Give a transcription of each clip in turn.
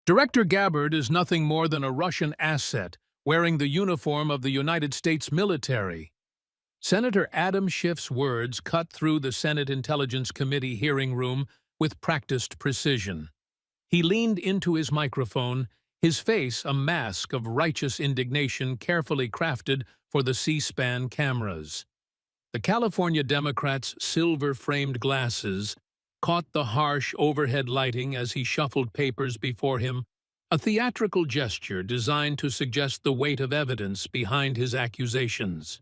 Director Gabbard is nothing more than a Russian asset wearing the uniform of the United States military. Senator Adam Schiff's words cut through the Senate Intelligence Committee hearing room with practiced precision. He leaned into his microphone, his face a mask of righteous indignation carefully crafted for the C-SPAN cameras. The California Democrat's silver-framed glasses caught the harsh overhead lighting as he shuffled papers before him, a theatrical gesture designed to suggest the weight of evidence behind his accusations.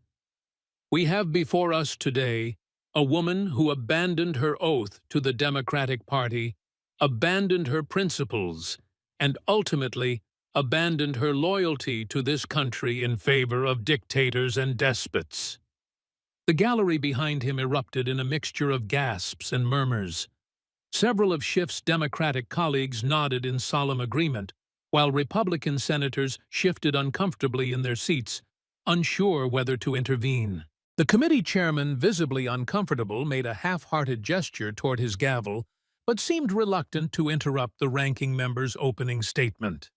We have before us today a woman who abandoned her oath to the Democratic Party, abandoned her principles, and ultimately abandoned her loyalty to this country in favor of dictators and despots. The gallery behind him erupted in a mixture of gasps and murmurs. Several of Schiff's Democratic colleagues nodded in solemn agreement, while Republican senators shifted uncomfortably in their seats, unsure whether to intervene. The committee chairman, visibly uncomfortable, made a half-hearted gesture toward his gavel, but seemed reluctant to interrupt the ranking member's opening statement.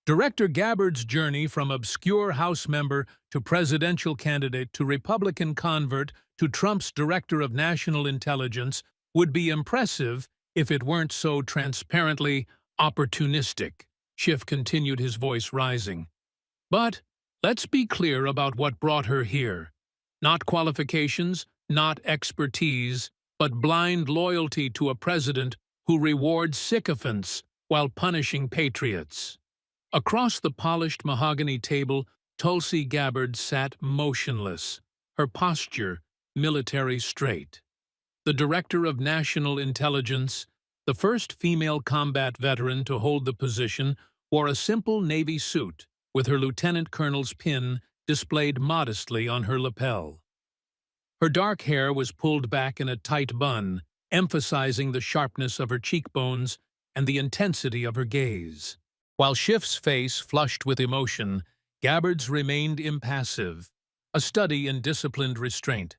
Director Gabbard's journey from obscure House member to presidential candidate to Republican convert to Trump's Director of National Intelligence would be impressive if it weren't so transparently opportunistic. Schiff continued, his voice rising. But let's be clear about what brought her here. Not qualifications, not expertise, but blind loyalty to a president who rewards sycophants while punishing patriots. Across the polished mahogany table, Tulsi Gabbard sat motionless, her posture military straight. The Director of National Intelligence, the first female combat veteran to hold the position, wore a simple navy suit with her lieutenant colonel's pin displayed modestly on her lapel. Her dark hair was pulled back in a tight bun, emphasizing the sharpness of her cheekbones and the intensity of her gaze. While Schiff's face flushed with emotion, Gabbard's remained impassive, a study in disciplined restraint.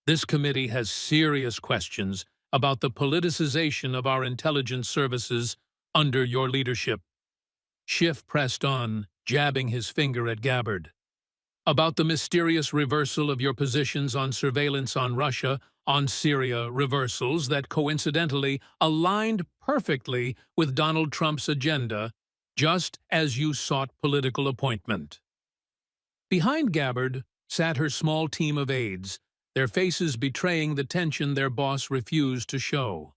This committee has serious questions about the politicization of our intelligence services under your leadership. Schiff pressed on, jabbing his finger at Gabbard. About the mysterious reversal of your positions on surveillance on Russia, on Syria, reversals that coincidentally aligned perfectly with Donald Trump's agenda, just as you sought political appointment. Behind Gabbard sat her small team of aides, their faces betraying the tension their boss refused to show.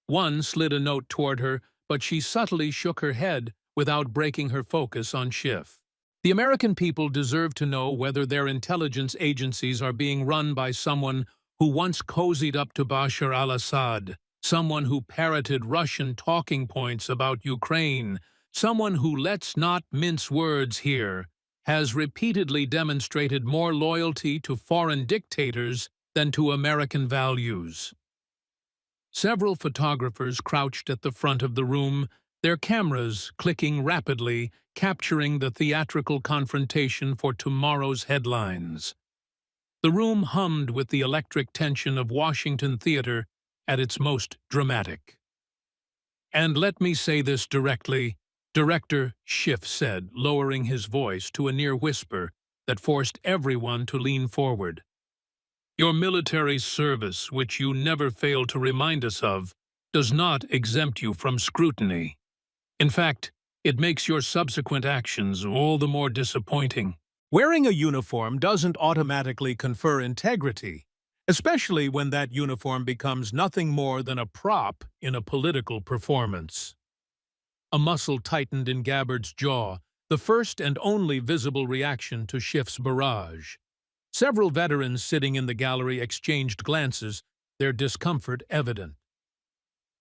One slid a note toward her, but she subtly shook her head without breaking her focus on Schiff. The American people deserve to know whether their intelligence agencies are being run by someone who once cozied up to Bashar al-Assad, someone who parroted Russian talking points about Ukraine, someone who, let's not mince words here, has repeatedly demonstrated more loyalty to foreign dictators than to American values. Several photographers crouched at the front of the room, their cameras clicking rapidly, capturing the theatrical confrontation for tomorrow's headlines. The room hummed with the electric tension of Washington theater at its most dramatic. And let me say this directly, Director Schiff said, lowering his voice to a near whisper that forced everyone to lean forward. Your military service, which you never fail to remind us of, does not exempt you from scrutiny. In fact, it makes your subsequent actions all the more disappointing. Wearing a uniform doesn't automatically confer integrity, especially when that uniform becomes nothing more than a prop in a political performance. A muscle tightened in Gabbard's jaw, the first and only visible reaction to Schiff's barrage. Several veterans sitting in the gallery exchanged glances, their discomfort evident.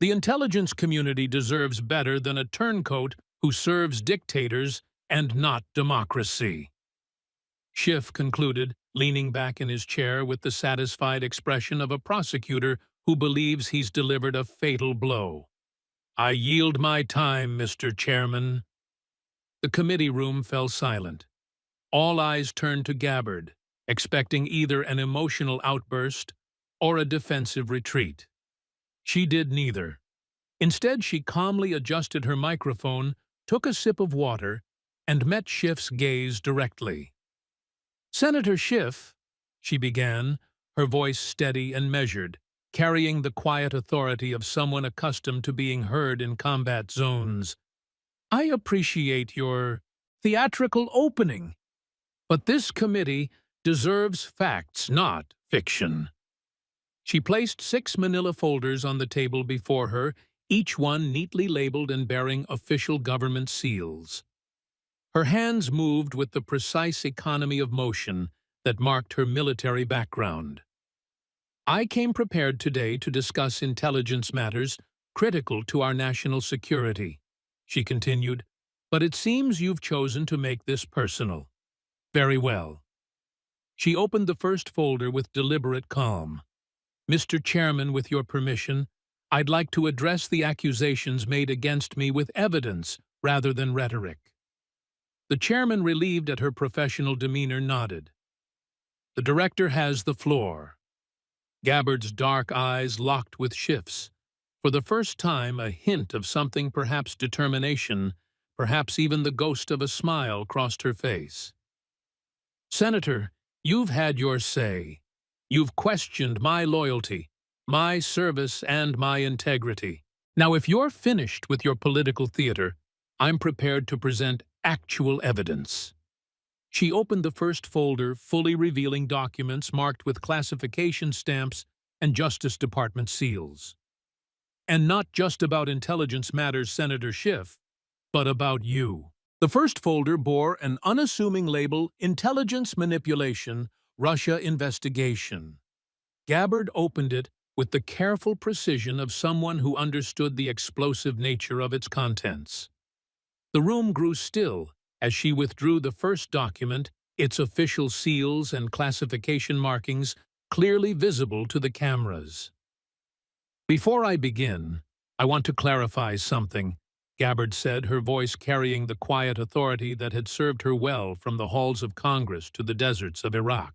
The intelligence community deserves better than a turncoat who serves dictators and not democracy. Schiff concluded, leaning back in his chair with the satisfied expression of a prosecutor who believes he's delivered a fatal blow. I yield my time, Mr. Chairman. The committee room fell silent. All eyes turned to Gabbard, expecting either an emotional outburst or a defensive retreat. She did neither. Instead, she calmly adjusted her microphone, took a sip of water, and met Schiff's gaze directly. "Senator Schiff," she began, her voice steady and measured, carrying the quiet authority of someone accustomed to being heard in combat zones. "I appreciate your theatrical opening, but this committee deserves facts, not fiction." She placed 6 manila folders on the table before her, each one neatly labeled and bearing official government seals. Her hands moved with the precise economy of motion that marked her military background. "I came prepared today to discuss intelligence matters critical to our national security," she continued, "but it seems you've chosen to make this personal. Very well." She opened the first folder with deliberate calm. "Mr. Chairman, with your permission, I'd like to address the accusations made against me with evidence rather than rhetoric." The chairman, relieved at her professional demeanor, nodded. "The director has the floor." Gabbard's dark eyes locked with Schiff's. For the first time, a hint of something, perhaps determination, perhaps even the ghost of a smile, crossed her face. "Senator, you've had your say. You've questioned my loyalty, my service, and my integrity. Now, if you're finished with your political theater, I'm prepared to present actual evidence." She opened the first folder, fully revealing documents marked with classification stamps and Justice Department seals. "And not just about intelligence matters, Senator Schiff, but about you." The first folder bore an unassuming label, "Intelligence Manipulation, Russia Investigation." Gabbard opened it with the careful precision of someone who understood the explosive nature of its contents. The room grew still as she withdrew the first document, its official seals and classification markings clearly visible to the cameras. "Before I begin, I want to clarify something," Gabbard said, her voice carrying the quiet authority that had served her well from the halls of Congress to the deserts of Iraq.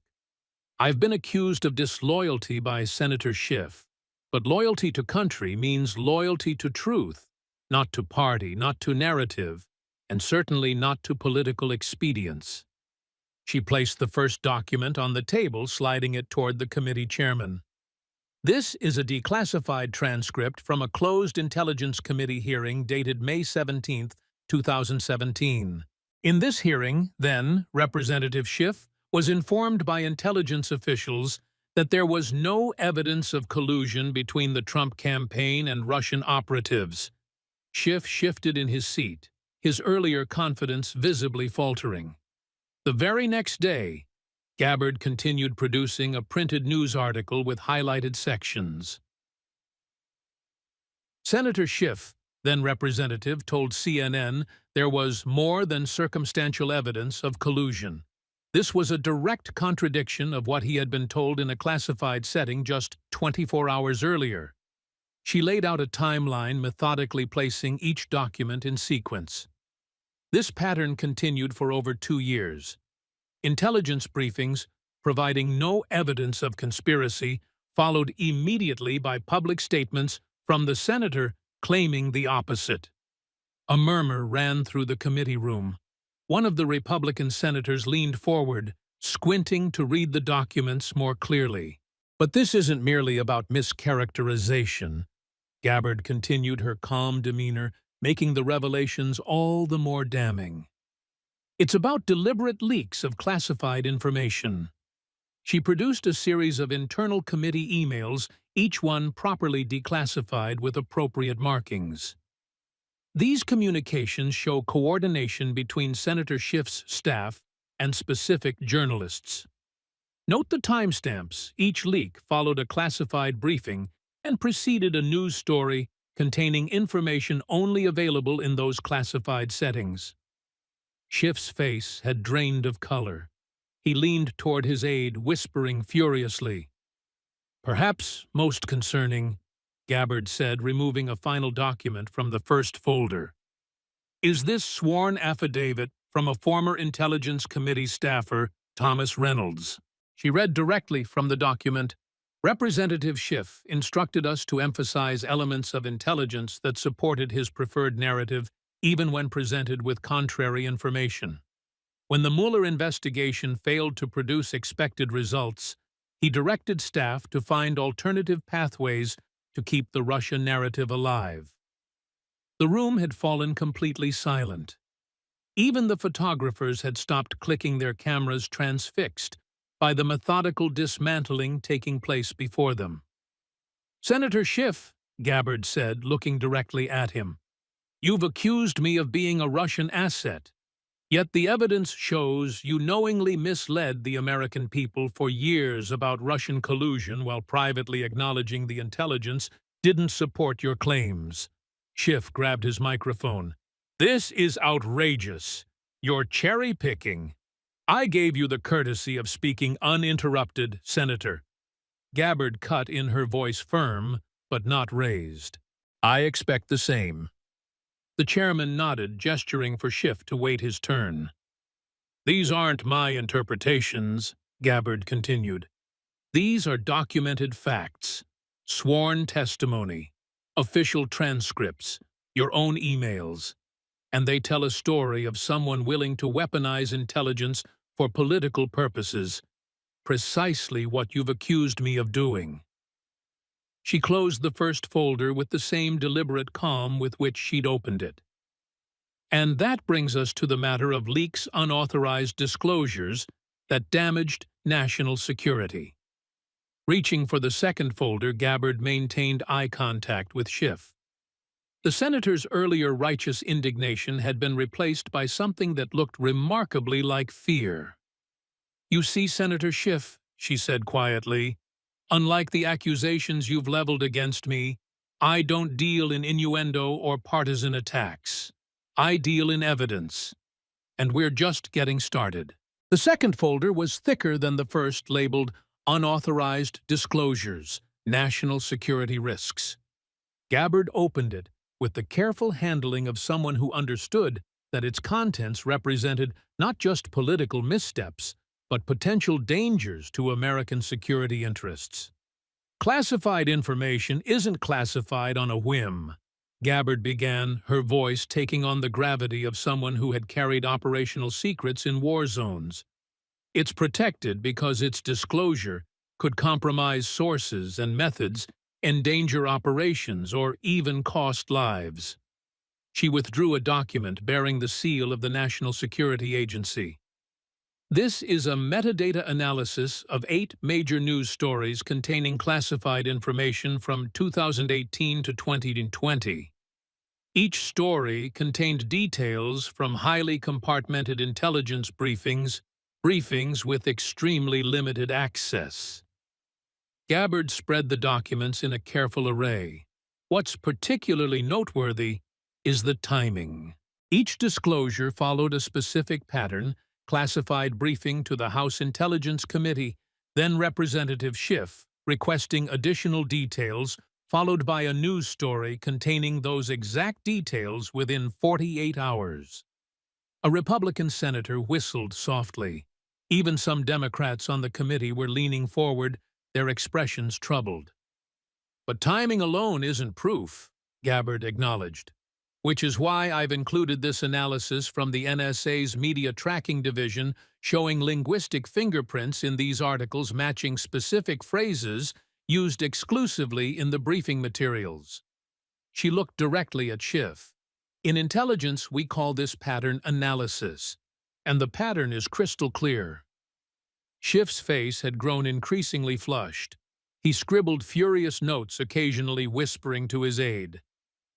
"I've been accused of disloyalty by Senator Schiff, but loyalty to country means loyalty to truth, not to party, not to narrative, and certainly not to political expedience." She placed the first document on the table, sliding it toward the committee chairman. "This is a declassified transcript from a closed Intelligence Committee hearing dated May 17, 2017. In this hearing, then, Representative Schiff was informed by intelligence officials that there was no evidence of collusion between the Trump campaign and Russian operatives." Schiff shifted in his seat, his earlier confidence visibly faltering. The very next day, Gabbard continued producing a printed news article with highlighted sections. Senator Schiff, then representative, told CNN there was more than circumstantial evidence of collusion. This was a direct contradiction of what he had been told in a classified setting just 24 hours earlier. She laid out a timeline, methodically placing each document in sequence. This pattern continued for over 2 years. Intelligence briefings, providing no evidence of conspiracy, followed immediately by public statements from the senator claiming the opposite. A murmur ran through the committee room. One of the Republican senators leaned forward, squinting to read the documents more clearly. "But this isn't merely about mischaracterization," Gabbard continued, her calm demeanor making the revelations all the more damning. "It's about deliberate leaks of classified information." She produced a series of internal committee emails, each one properly declassified with appropriate markings. These communications show coordination between Senator Schiff's staff and specific journalists. Note the timestamps. Each leak followed a classified briefing and preceded a news story containing information only available in those classified settings. Schiff's face had drained of color. He leaned toward his aide, whispering furiously. "Perhaps most concerning," Gabbard said, removing a final document from the first folder, "is this sworn affidavit from a former Intelligence Committee staffer, Thomas Reynolds." She read directly from the document. Representative Schiff instructed us to emphasize elements of intelligence that supported his preferred narrative, even when presented with contrary information. When the Mueller investigation failed to produce expected results, he directed staff to find alternative pathways to keep the Russia narrative alive. The room had fallen completely silent. Even the photographers had stopped clicking, their cameras transfixed by the methodical dismantling taking place before them. "Senator Schiff," Gabbard said, looking directly at him, "you've accused me of being a Russian asset. Yet the evidence shows you knowingly misled the American people for years about Russian collusion while privately acknowledging the intelligence didn't support your claims." Schiff grabbed his microphone. "This is outrageous. You're cherry-picking. I gave you the courtesy of speaking uninterrupted, Senator." Gabbard cut in, her voice firm, but not raised. "I expect the same." The chairman nodded, gesturing for Schiff to wait his turn. "These aren't my interpretations," Gabbard continued. "These are documented facts, sworn testimony, official transcripts, your own emails, and they tell a story of someone willing to weaponize intelligence for political purposes, precisely what you've accused me of doing." She closed the first folder with the same deliberate calm with which she'd opened it. "And that brings us to the matter of leaks, unauthorized disclosures that damaged national security." Reaching for the second folder, Gabbard maintained eye contact with Schiff. The senator's earlier righteous indignation had been replaced by something that looked remarkably like fear. "You see, Senator Schiff," she said quietly, "unlike the accusations you've leveled against me, I don't deal in innuendo or partisan attacks. I deal in evidence. And we're just getting started." The second folder was thicker than the first, labeled Unauthorized Disclosures, National Security Risks. Gabbard opened it with the careful handling of someone who understood that its contents represented not just political missteps, but potential dangers to American security interests. "Classified information isn't classified on a whim," Gabbard began, her voice taking on the gravity of someone who had carried operational secrets in war zones. "It's protected because its disclosure could compromise sources and methods, endanger operations, or even cost lives." She withdrew a document bearing the seal of the National Security Agency. "This is a metadata analysis of 8 major news stories containing classified information from 2018 to 2020. Each story contained details from highly compartmented intelligence briefings with extremely limited access." Gabbard spread the documents in a careful array. What's particularly noteworthy is the timing. Each disclosure followed a specific pattern: classified briefing to the House Intelligence Committee, then Representative Schiff requesting additional details, followed by a news story containing those exact details within 48 hours. A Republican senator whistled softly. Even some Democrats on the committee were leaning forward, their expressions troubled. "But timing alone isn't proof," Gabbard acknowledged, "which is why I've included this analysis from the NSA's Media Tracking Division showing linguistic fingerprints in these articles matching specific phrases used exclusively in the briefing materials." She looked directly at Schiff. "In intelligence, we call this pattern analysis, and the pattern is crystal clear." Schiff's face had grown increasingly flushed. He scribbled furious notes, occasionally whispering to his aide.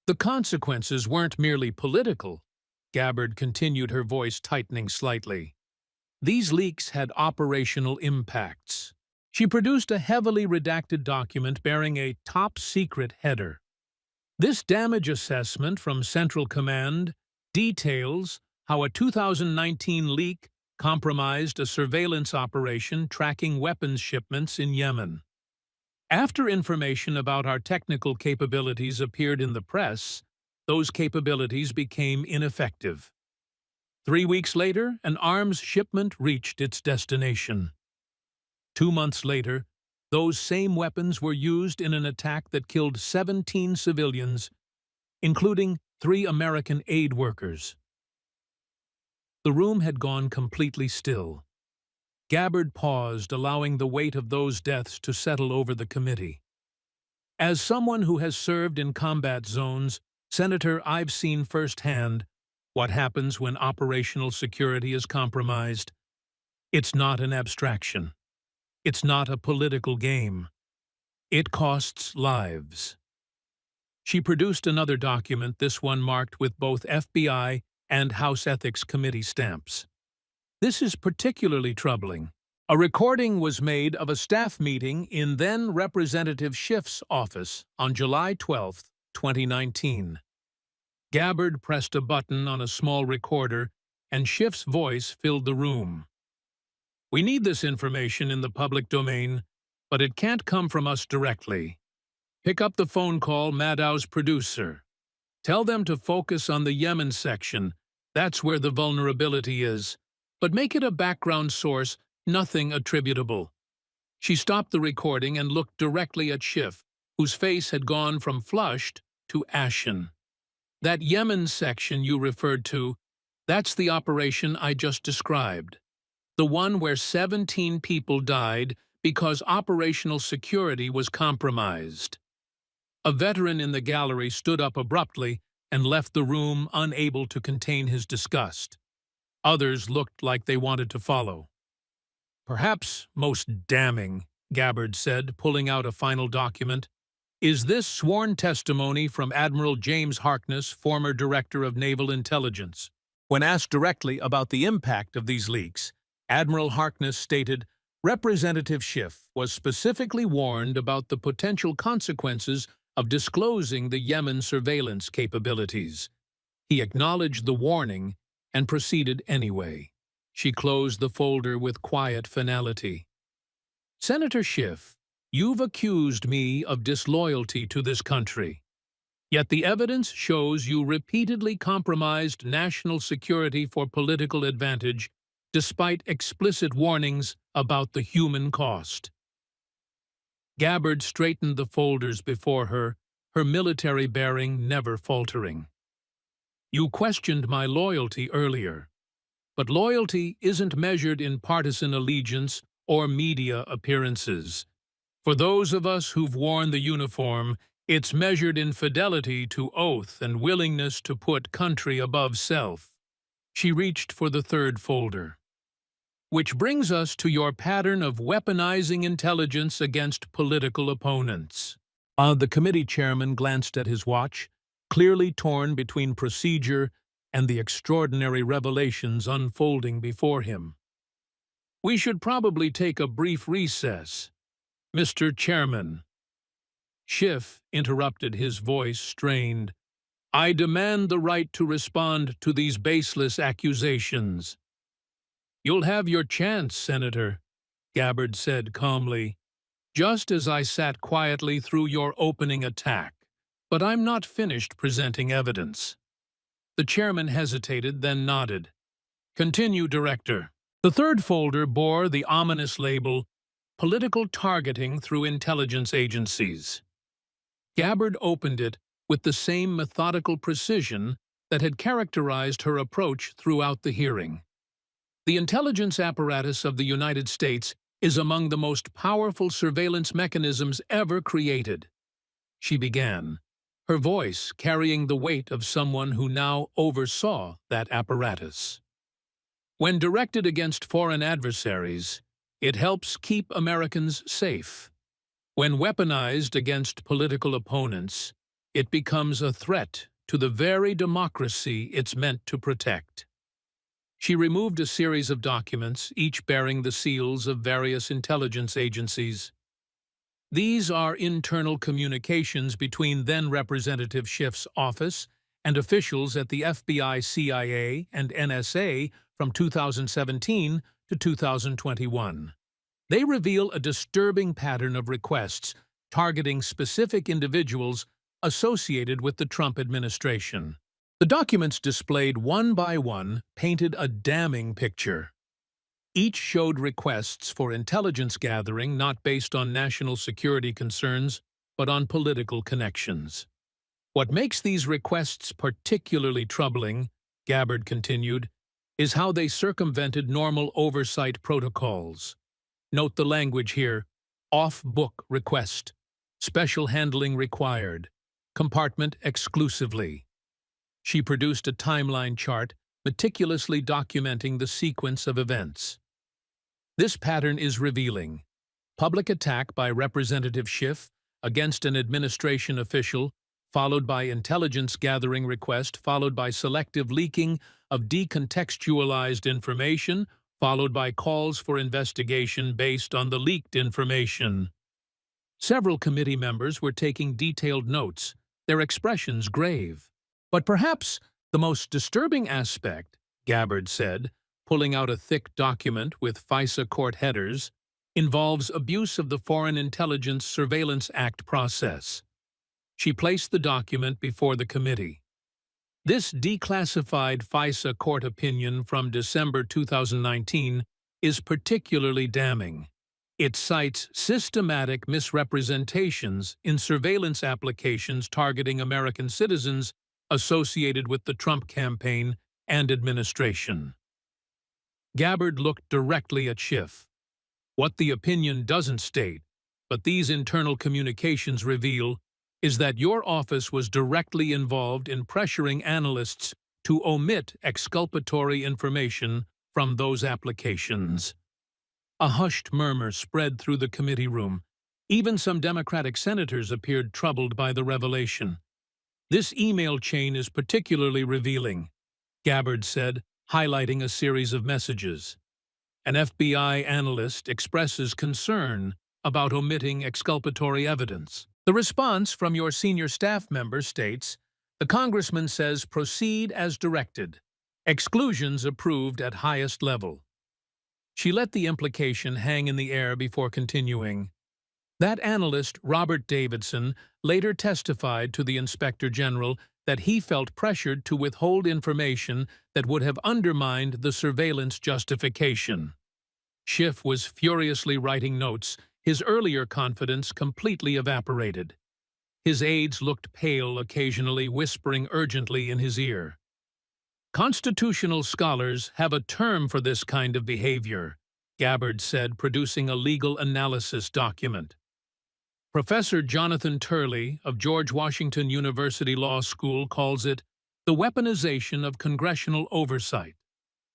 "The consequences weren't merely political," Gabbard continued, her voice tightening slightly. "These leaks had operational impacts." She produced a heavily redacted document bearing a top-secret header. "This damage assessment from Central Command details how a 2019 leak compromised a surveillance operation tracking weapons shipments in Yemen. After information about our technical capabilities appeared in the press, those capabilities became ineffective. 3 weeks later, an arms shipment reached its destination. 2 months later, Those same weapons were used in an attack that killed 17 civilians, including 3 American aid workers. The room had gone completely still. Gabbard paused, allowing the weight of those deaths to settle over the committee. As someone who has served in combat zones, Senator, I've seen firsthand what happens when operational security is compromised. It's not an abstraction. It's not a political game. It costs lives. She produced another document, this one marked with both FBI and House Ethics Committee stamps. This is particularly troubling. A recording was made of a staff meeting in then Representative Schiff's office on July 12, 2019. Gabbard pressed a button on a small recorder, and Schiff's voice filled the room. "We need this information in the public domain, but it can't come from us directly. Pick up the phone call, Madow's producer. Tell them to focus on the Yemen section. That's where the vulnerability is. But make it a background source, nothing attributable." She stopped the recording and looked directly at Schiff, whose face had gone from flushed to ashen. "That Yemen section you referred to, that's the operation I just described. The one where 17 people died because operational security was compromised." A veteran in the gallery stood up abruptly and left the room, unable to contain his disgust. Others looked like they wanted to follow. "Perhaps most damning," Gabbard said, pulling out a final document, "is this sworn testimony from Admiral James Harkness, former Director of Naval Intelligence." When asked directly about the impact of these leaks, Admiral Harkness stated, "Representative Schiff was specifically warned about the potential consequences of disclosing the Yemen surveillance capabilities. He acknowledged the warning and proceeded anyway." She closed the folder with quiet finality. "Senator Schiff, you've accused me of disloyalty to this country. Yet the evidence shows you repeatedly compromised national security for political advantage, despite explicit warnings about the human cost." Gabbard straightened the folders before her, her military bearing never faltering. "You questioned my loyalty earlier. But loyalty isn't measured in partisan allegiance or media appearances. For those of us who've worn the uniform, it's measured in fidelity to oath and willingness to put country above self." She reached for the third folder. "Which brings us to your pattern of weaponizing intelligence against political opponents." The committee chairman glanced at his watch, clearly torn between procedure and the extraordinary revelations unfolding before him. "We should probably take a brief recess, Mr. Chairman." Schiff interrupted, his voice strained. "I demand the right to respond to these baseless accusations." "You'll have your chance, Senator," Gabbard said calmly, "just as I sat quietly through your opening attack. But I'm not finished presenting evidence." The chairman hesitated, then nodded. "Continue, Director." The third folder bore the ominous label, "Political Targeting Through Intelligence Agencies." Gabbard opened it with the same methodical precision that had characterized her approach throughout the hearing. "The intelligence apparatus of the United States is among the most powerful surveillance mechanisms ever created," she began, her voice carrying the weight of someone who now oversaw that apparatus. "When directed against foreign adversaries, it helps keep Americans safe. When weaponized against political opponents, it becomes a threat to the very democracy it's meant to protect." She removed a series of documents, each bearing the seals of various intelligence agencies. "These are internal communications between then-Representative Schiff's office and officials at the FBI, CIA, and NSA from 2017 to 2021. They reveal a disturbing pattern of requests targeting specific individuals associated with the Trump administration." The documents displayed one by one painted a damning picture. Each showed requests for intelligence gathering not based on national security concerns, but on political connections. What makes these requests particularly troubling, Gabbard continued, is how they circumvented normal oversight protocols. Note the language here: off-book request, special handling required, compartment exclusively. She produced a timeline chart, meticulously documenting the sequence of events. This pattern is revealing. Public attack by Representative Schiff against an administration official, followed by intelligence gathering request, followed by selective leaking of decontextualized information, followed by calls for investigation based on the leaked information. Several committee members were taking detailed notes, their expressions grave. But perhaps the most disturbing aspect, Gabbard said, pulling out a thick document with FISA court headers, involves abuse of the Foreign Intelligence Surveillance Act process. She placed the document before the committee. This declassified FISA court opinion from December 2019 is particularly damning. It cites systematic misrepresentations in surveillance applications targeting American citizens associated with the Trump campaign and administration. Gabbard looked directly at Schiff. What the opinion doesn't state, but these internal communications reveal, is that your office was directly involved in pressuring analysts to omit exculpatory information from those applications. A hushed murmur spread through the committee room. Even some Democratic senators appeared troubled by the revelation. This email chain is particularly revealing, Gabbard said, highlighting a series of messages. An FBI analyst expresses concern about omitting exculpatory evidence. The response from your senior staff member states, the congressman says proceed as directed. Exclusions approved at highest level. She let the implication hang in the air before continuing. That analyst, Robert Davidson, later testified to the Inspector General that he felt pressured to withhold information that would have undermined the surveillance justification. Schiff was furiously writing notes. His earlier confidence completely evaporated. His aides looked pale, occasionally whispering urgently in his ear. Constitutional scholars have a term for this kind of behavior, Gabbard said, producing a legal analysis document. Professor Jonathan Turley of George Washington University Law School calls it the weaponization of congressional oversight,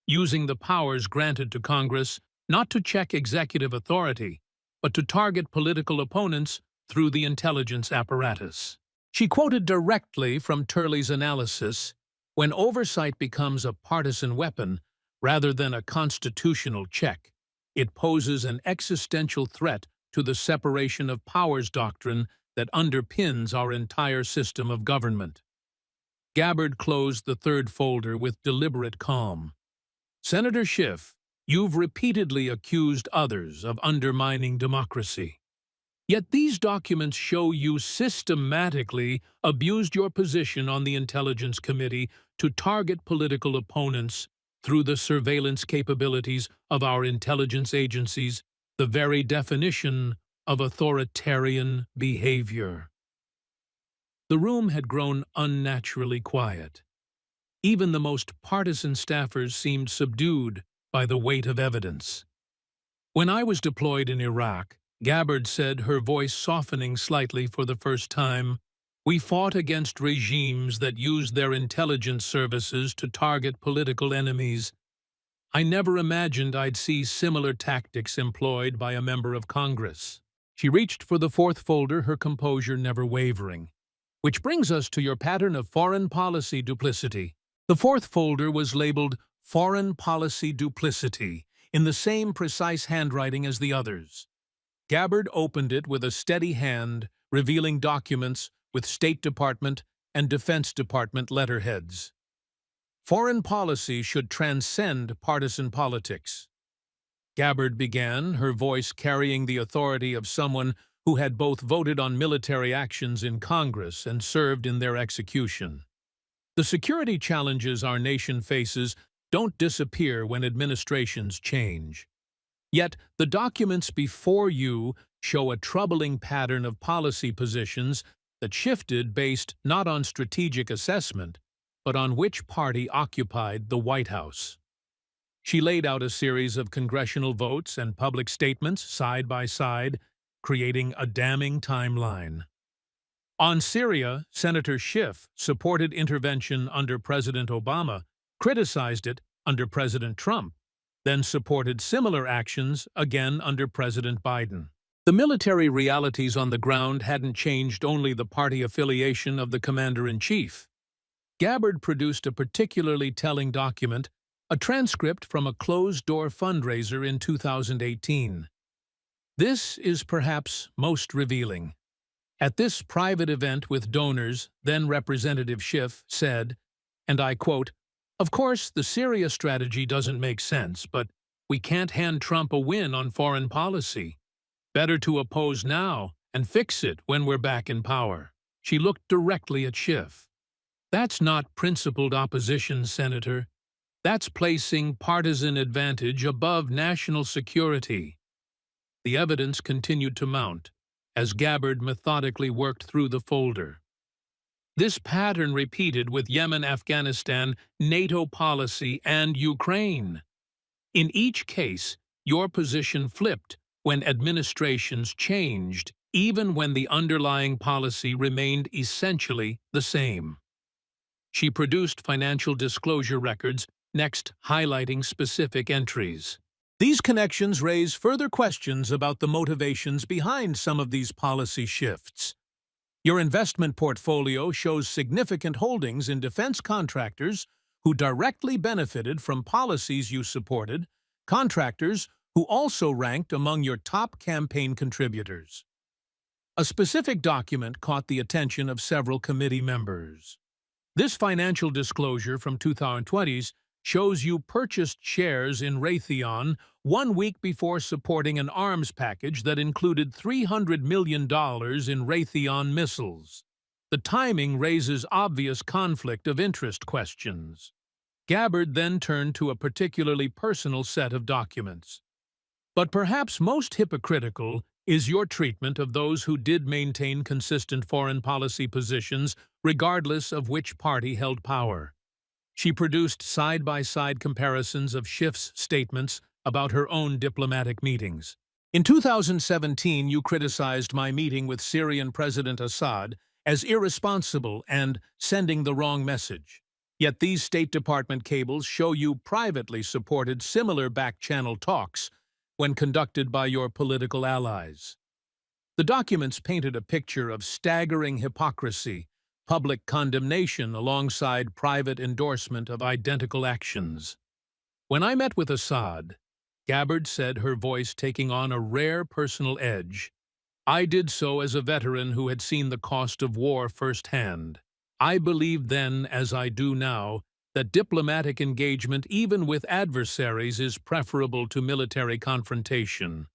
using the powers granted to Congress not to check executive authority, but to target political opponents through the intelligence apparatus. She quoted directly from Turley's analysis, when oversight becomes a partisan weapon rather than a constitutional check, it poses an existential threat to the separation of powers doctrine that underpins our entire system of government. Gabbard closed the third folder with deliberate calm. Senator Schiff, you've repeatedly accused others of undermining democracy. Yet these documents show you systematically abused your position on the Intelligence Committee to target political opponents through the surveillance capabilities of our intelligence agencies, the very definition of authoritarian behavior. The room had grown unnaturally quiet. Even the most partisan staffers seemed subdued by the weight of evidence. When I was deployed in Iraq, Gabbard said, her voice softening slightly for the first time, we fought against regimes that used their intelligence services to target political enemies. I never imagined I'd see similar tactics employed by a member of Congress. She reached for the fourth folder, her composure never wavering. Which brings us to your pattern of foreign policy duplicity. The fourth folder was labeled Foreign Policy Duplicity, in the same precise handwriting as the others. Gabbard opened it with a steady hand, revealing documents with State Department and Defense Department letterheads. Foreign policy should transcend partisan politics. Gabbard began, her voice carrying the authority of someone who had both voted on military actions in Congress and served in their execution. The security challenges our nation faces don't disappear when administrations change. Yet, the documents before you show a troubling pattern of policy positions that shifted based not on strategic assessment, but on which party occupied the White House. She laid out a series of congressional votes and public statements side by side, creating a damning timeline. On Syria, Senator Schiff supported intervention under President Obama, criticized it under President Trump, then supported similar actions again under President Biden. The military realities on the ground hadn't changed, only the party affiliation of the commander-in-chief. Gabbard produced a particularly telling document, a transcript from a closed-door fundraiser in 2018. This is perhaps most revealing. At this private event with donors, then Representative Schiff said, and I quote, "Of course, the Syria strategy doesn't make sense, but we can't hand Trump a win on foreign policy. Better to oppose now and fix it when we're back in power." She looked directly at Schiff. That's not principled opposition, Senator. That's placing partisan advantage above national security. The evidence continued to mount as Gabbard methodically worked through the folder. This pattern repeated with Yemen, Afghanistan, NATO policy, and Ukraine. In each case, your position flipped when administrations changed, even when the underlying policy remained essentially the same. She produced financial disclosure records, next highlighting specific entries. These connections raise further questions about the motivations behind some of these policy shifts. Your investment portfolio shows significant holdings in defense contractors who directly benefited from policies you supported, contractors who also ranked among your top campaign contributors. A specific document caught the attention of several committee members. This financial disclosure from 2020 shows you purchased shares in Raytheon 1 week before supporting an arms package that included $300 million in Raytheon missiles. The timing raises obvious conflict of interest questions. Gabbard then turned to a particularly personal set of documents. But perhaps most hypocritical is your treatment of those who did maintain consistent foreign policy positions regardless of which party held power. She produced side-by-side comparisons of Schiff's statements about her own diplomatic meetings. In 2017, you criticized my meeting with Syrian President Assad as irresponsible and sending the wrong message. Yet these State Department cables show you privately supported similar back-channel talks when conducted by your political allies. The documents painted a picture of staggering hypocrisy, public condemnation alongside private endorsement of identical actions. When I met with Assad, Gabbard said, her voice taking on a rare personal edge, I did so as a veteran who had seen the cost of war firsthand. I believed then, as I do now, that diplomatic engagement even with adversaries is preferable to military confrontation.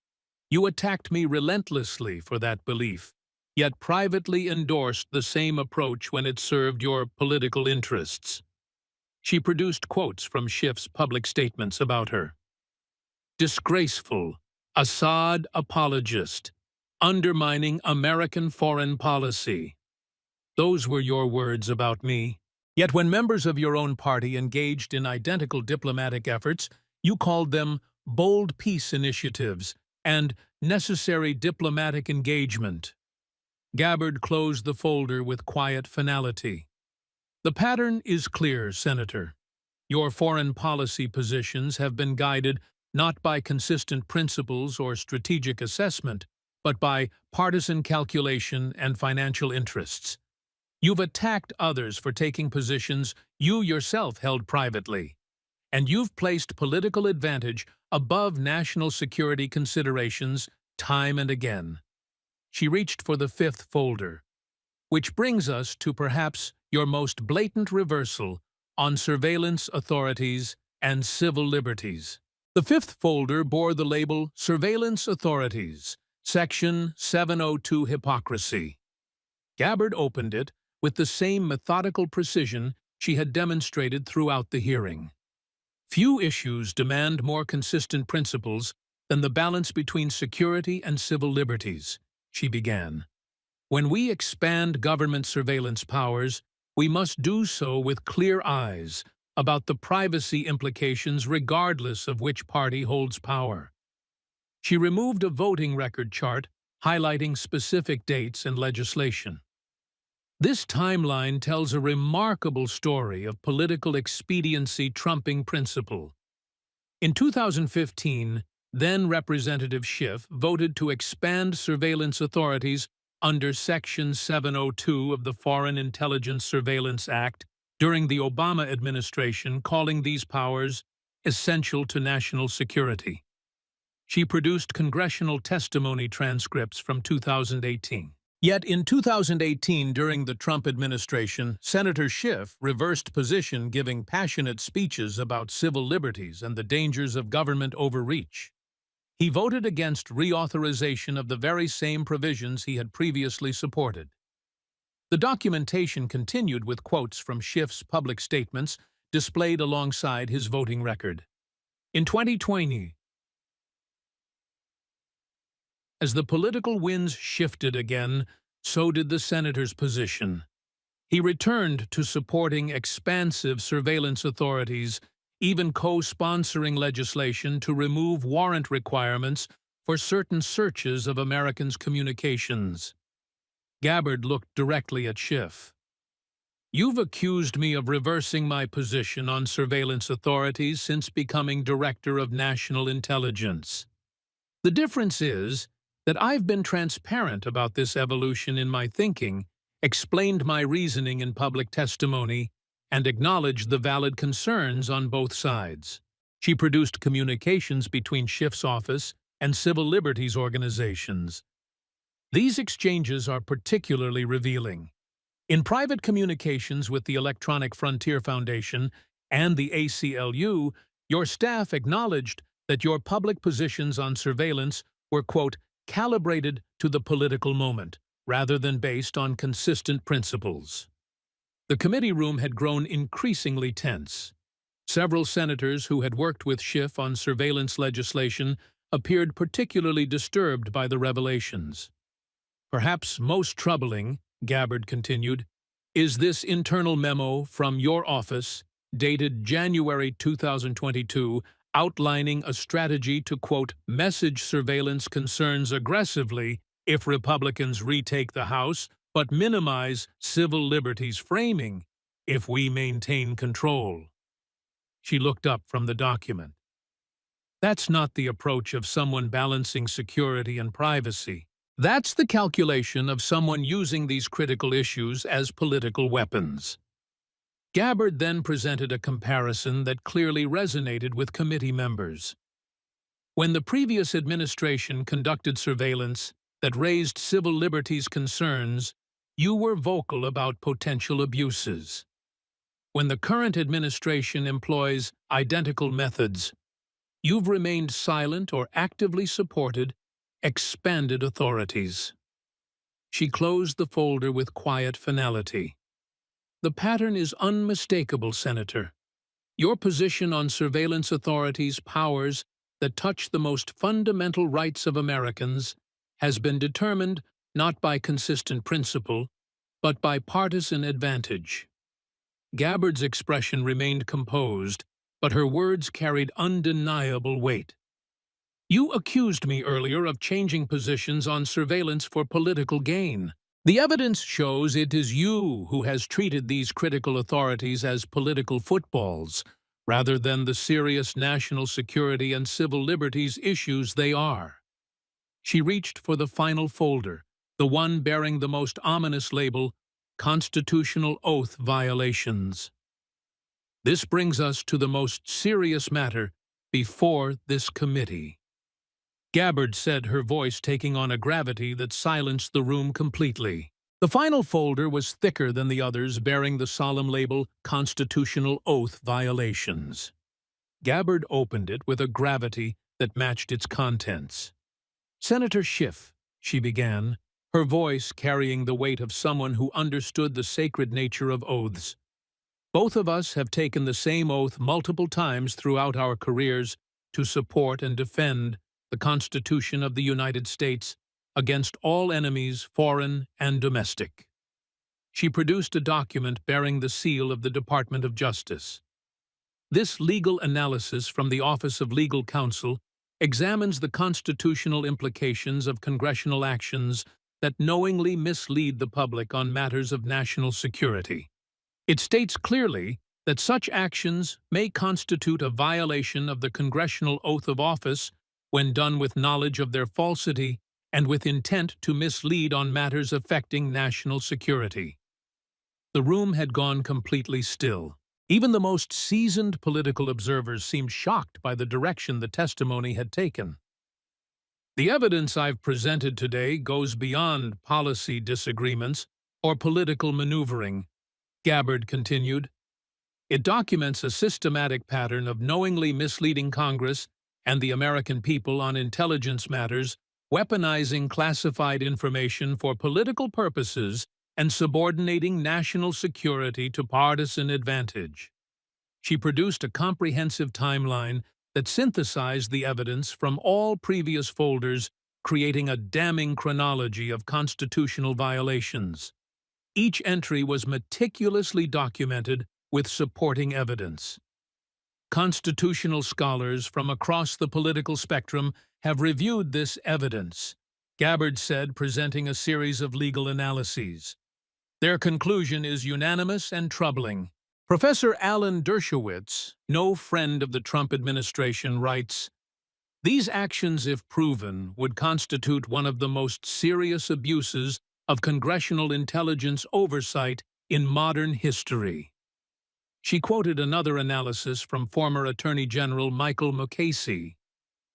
You attacked me relentlessly for that belief, yet privately endorsed the same approach when it served your political interests. She produced quotes from Schiff's public statements about her. Disgraceful, Assad apologist, undermining American foreign policy. Those were your words about me. Yet when members of your own party engaged in identical diplomatic efforts, you called them bold peace initiatives and necessary diplomatic engagement. Gabbard closed the folder with quiet finality. The pattern is clear, Senator. Your foreign policy positions have been guided not by consistent principles or strategic assessment, but by partisan calculation and financial interests. You've attacked others for taking positions you yourself held privately, and you've placed political advantage above national security considerations time and again. She reached for the fifth folder, which brings us to perhaps your most blatant reversal on surveillance authorities and civil liberties. The fifth folder bore the label Surveillance Authorities, Section 702 Hypocrisy. Gabbard opened it with the same methodical precision she had demonstrated throughout the hearing. Few issues demand more consistent principles than the balance between security and civil liberties, she began. When we expand government surveillance powers, we must do so with clear eyes about the privacy implications regardless of which party holds power. She removed a voting record chart highlighting specific dates and legislation. This timeline tells a remarkable story of political expediency trumping principle. In 2015, then-Representative Schiff voted to expand surveillance authorities under Section 702 of the Foreign Intelligence Surveillance Act during the Obama administration, calling these powers essential to national security. She produced congressional testimony transcripts from 2018. Yet in 2018, during the Trump administration, Senator Schiff reversed position, giving passionate speeches about civil liberties and the dangers of government overreach. He voted against reauthorization of the very same provisions he had previously supported. The documentation continued with quotes from Schiff's public statements displayed alongside his voting record. In 2020, as the political winds shifted again, so did the senator's position. He returned to supporting expansive surveillance authorities, even co-sponsoring legislation to remove warrant requirements for certain searches of Americans' communications. Gabbard looked directly at Schiff. "You've accused me of reversing my position on surveillance authorities since becoming Director of National Intelligence. The difference is that I've been transparent about this evolution in my thinking, explained my reasoning in public testimony, and acknowledged the valid concerns on both sides." She produced communications between Schiff's office and civil liberties organizations. These exchanges are particularly revealing. In private communications with the Electronic Frontier Foundation and the ACLU, your staff acknowledged that your public positions on surveillance were, quote, calibrated to the political moment, rather than based on consistent principles. The committee room had grown increasingly tense. Several senators who had worked with Schiff on surveillance legislation appeared particularly disturbed by the revelations. "Perhaps most troubling," Gabbard continued, "is this internal memo from your office, dated January 2022, outlining a strategy to, quote, message surveillance concerns aggressively if Republicans retake the House, but minimize civil liberties framing if we maintain control." She looked up from the document. "That's not the approach of someone balancing security and privacy. That's the calculation of someone using these critical issues as political weapons." Gabbard then presented a comparison that clearly resonated with committee members. When the previous administration conducted surveillance that raised civil liberties concerns, you were vocal about potential abuses. When the current administration employs identical methods, you've remained silent or actively supported expanded authorities. She closed the folder with quiet finality. "The pattern is unmistakable, Senator. Your position on surveillance authorities' powers that touch the most fundamental rights of Americans has been determined not by consistent principle, but by partisan advantage." Gabbard's expression remained composed, but her words carried undeniable weight. "You accused me earlier of changing positions on surveillance for political gain. The evidence shows it is you who has treated these critical authorities as political footballs, rather than the serious national security and civil liberties issues they are." She reached for the final folder, the one bearing the most ominous label, "Constitutional Oath Violations." "This brings us to the most serious matter before this committee," Gabbard said, her voice taking on a gravity that silenced the room completely. The final folder was thicker than the others, bearing the solemn label, "Constitutional Oath Violations." Gabbard opened it with a gravity that matched its contents. "Senator Schiff," she began, her voice carrying the weight of someone who understood the sacred nature of oaths, Both of us have taken the same oath multiple times throughout our careers to support and defend the Constitution of the United States against all enemies, foreign and domestic. She produced a document bearing the seal of the Department of Justice. This legal analysis from the Office of Legal Counsel examines the constitutional implications of congressional actions that knowingly mislead the public on matters of national security. It states clearly that such actions may constitute a violation of the congressional oath of office when done with knowledge of their falsity and with intent to mislead on matters affecting national security. The room had gone completely still. Even the most seasoned political observers seemed shocked by the direction the testimony had taken. The evidence I've presented today goes beyond policy disagreements or political maneuvering, Gabbard continued. It documents a systematic pattern of knowingly misleading Congress and the American people on intelligence matters, weaponizing classified information for political purposes and subordinating national security to partisan advantage. She produced a comprehensive timeline that synthesized the evidence from all previous folders, creating a damning chronology of constitutional violations. Each entry was meticulously documented with supporting evidence. Constitutional scholars from across the political spectrum have reviewed this evidence, Gabbard said, presenting a series of legal analyses. Their conclusion is unanimous and troubling. Professor Alan Dershowitz, no friend of the Trump administration, writes, "These actions, if proven, would constitute one of the most serious abuses of congressional intelligence oversight in modern history." She quoted another analysis from former Attorney General Michael Mukasey.